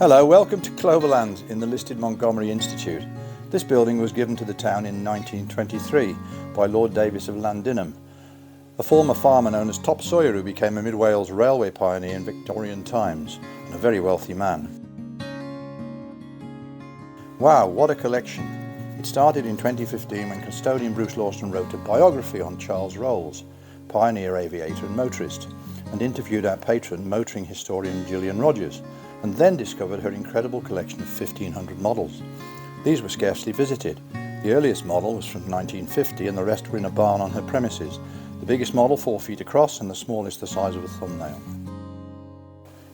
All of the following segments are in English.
Hello, welcome to Cloverlands in the listed Montgomery Institute. This building was given to the town in 1923 by Lord Davis of Llandinham, a former farmer known as Top Sawyer who became a Mid-Wales railway pioneer in Victorian times and a very wealthy man. Wow, what a collection! It started in 2015 when custodian Bruce Lawson wrote a biography on Charles Rolls, pioneer aviator and motorist, and interviewed our patron motoring historian Gillian Rogers, and then discovered her incredible collection of 1,500 models. These were scarcely visited. The earliest model was from 1950 and the rest were in a barn on her premises. The biggest model 4 feet across and the smallest the size of a thumbnail.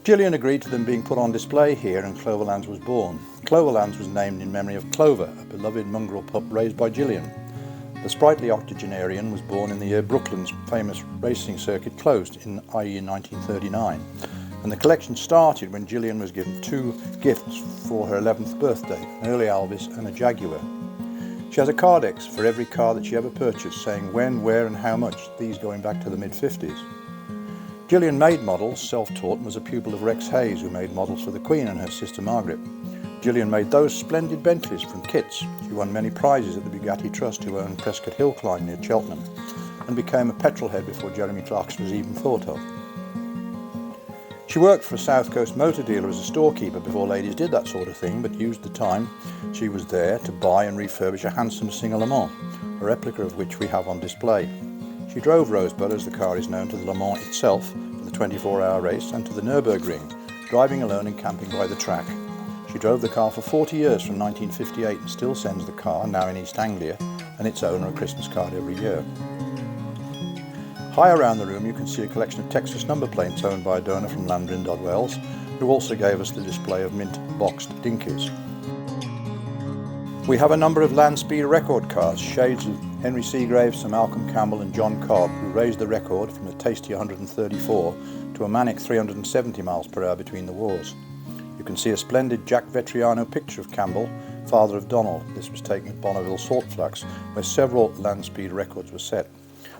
Gillian agreed to them being put on display here and Cloverlands was born. Cloverlands was named in memory of Clover, a beloved mongrel pup raised by Gillian. The sprightly octogenarian was born in the year Brooklands famous racing circuit closed, i.e. in 1939. And the collection started when Gillian was given 2 gifts for her 11th birthday, an early Alvis and a Jaguar. She has a cardex for every car that she ever purchased, saying when, where and how much, these going back to the mid-50s. Gillian made models, self-taught, and was a pupil of Rex Hayes, who made models for the Queen and her sister Margaret. Gillian made those splendid Bentleys from kits. She won many prizes at the Bugatti Trust, who owned Prescott Hill Climb near Cheltenham, and became a petrolhead before Jeremy Clarkson was even thought of. She worked for a South Coast motor dealer as a storekeeper before ladies did that sort of thing, but used the time she was there to buy and refurbish a handsome Singer Le Mans, a replica of which we have on display. She drove Rosebud, as the car is known, to the Le Mans itself for the 24-hour race and to the Nürburgring, driving alone and camping by the track. She drove the car for 40 years from 1958 and still sends the car, now in East Anglia, and its owner a Christmas card every year. High around the room you can see a collection of Texas number plates owned by a donor from Llanfair, who also gave us the display of mint boxed dinkies. We have a number of land speed record cars, shades of Henry Seagrave, Sir Malcolm Campbell and John Cobb, who raised the record from a tasty 134 to a manic 370 miles per hour between the wars. You can see a splendid Jack Vetriano picture of Campbell, father of Donald. This was taken at Bonneville Salt Flats, where several land speed records were set.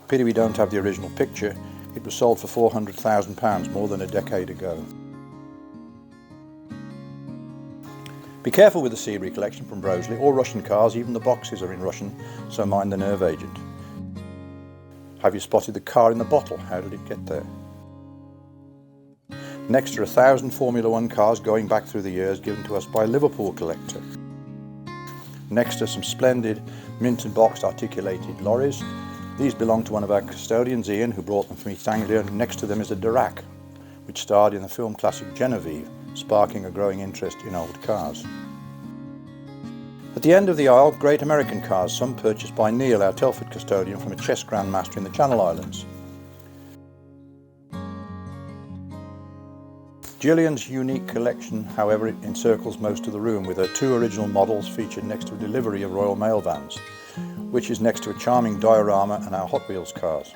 Pity we don't have the original picture. It was sold for £400,000 more than a decade ago. Be careful with the Seabury collection from Broseley, or Russian cars, even the boxes are in Russian, so mind the nerve agent. Have you spotted the car in the bottle? How did it get there? Next are 1,000 Formula One cars going back through the years given to us by a Liverpool collector. Next are some splendid mint and boxed articulated lorries. These belong to one of our custodians, Ian, who brought them from East Anglia, and next to them is a Dirac, which starred in the film classic Genevieve, sparking a growing interest in old cars. At the end of the aisle, great American cars, some purchased by Neil, our Telford custodian, from a chess grandmaster in the Channel Islands. Gillian's unique collection, however, encircles most of the room, with her 2 original models featured next to a delivery of Royal Mail vans, which is next to a charming diorama and our Hot Wheels cars.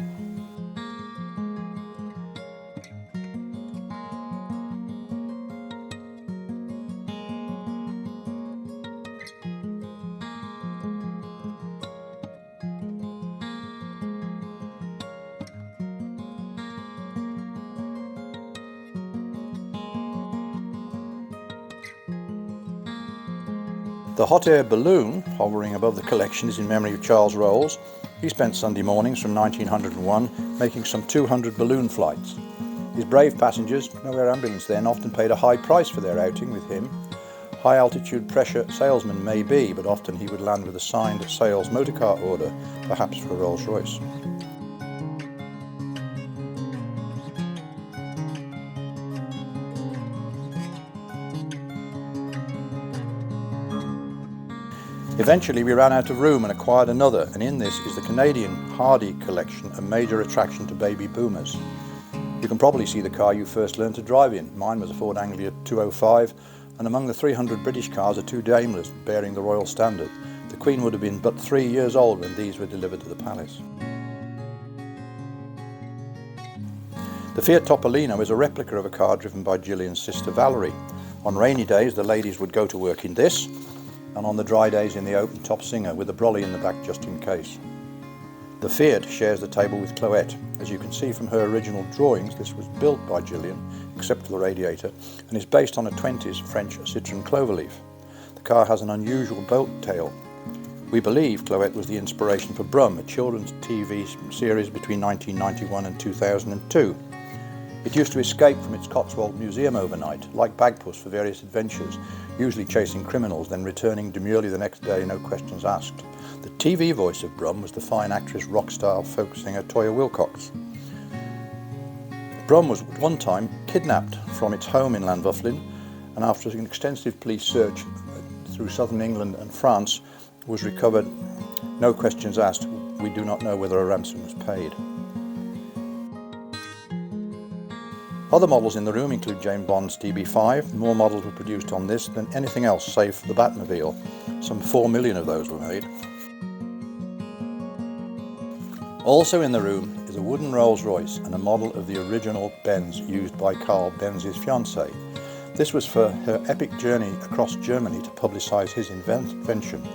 The hot air balloon hovering above the collection is in memory of Charles Rolls. He spent Sunday mornings from 1901 making some 200 balloon flights. His brave passengers, no air ambulance then, often paid a high price for their outing with him. High altitude pressure salesman may be, but often he would land with a signed sales motor car order, perhaps for a Rolls Royce. Eventually we ran out of room and acquired another, and in this is the Canadian Hardy collection, a major attraction to baby boomers. You can probably see the car you first learned to drive in. Mine was a Ford Anglia 205, and among the 300 British cars are 2 Daimlers bearing the royal standard. The Queen would have been but 3 years old when these were delivered to the palace. The Fiat Topolino is a replica of a car driven by Gillian's sister Valerie. On rainy days the ladies would go to work in this, and on the dry days in the open top Singer, with a brolly in the back just in case. The Fiat shares the table with Cloet. As you can see from her original drawings, this was built by Gillian, except for the radiator, and is based on a 20s French Citroën Cloverleaf. The car has an unusual boat tail. We believe Cloet was the inspiration for Brum, a children's TV series between 1991 and 2002. It used to escape from its Cotswold Museum overnight, like Bagpuss, for various adventures, usually chasing criminals, then returning demurely the next day, no questions asked. The TV voice of Brum was the fine actress, rock star, folk singer Toyah Willcox. Brum was at one time kidnapped from its home in Llanfair, and after an extensive police search through southern England and France, was recovered, no questions asked. We do not know whether a ransom was paid. Other models in the room include James Bond's DB5. More models were produced on this than anything else save for the Batmobile. Some 4 million of those were made. Also in the room is a wooden Rolls-Royce and a model of the original Benz used by Carl Benz's fiancée. This was for her epic journey across Germany to publicise his invention.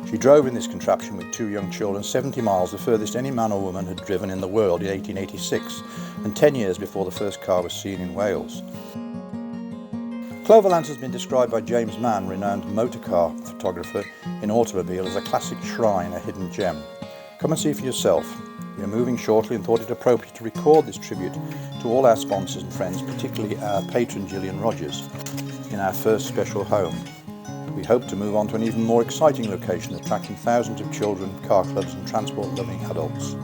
She drove in this contraption with 2 young children 70 miles, the furthest any man or woman had driven in the world, in 1886, and 10 years before the first car was seen in Wales. Cloverlands has been described by James Mann, renowned motor car photographer, in Automobile as a classic shrine, a hidden gem. Come and see for yourself. We are moving shortly and thought it appropriate to record this tribute to all our sponsors and friends, particularly our patron Gillian Rogers, in our first special home. We hope to move on to an even more exciting location, attracting thousands of children, car clubs and transport-loving adults.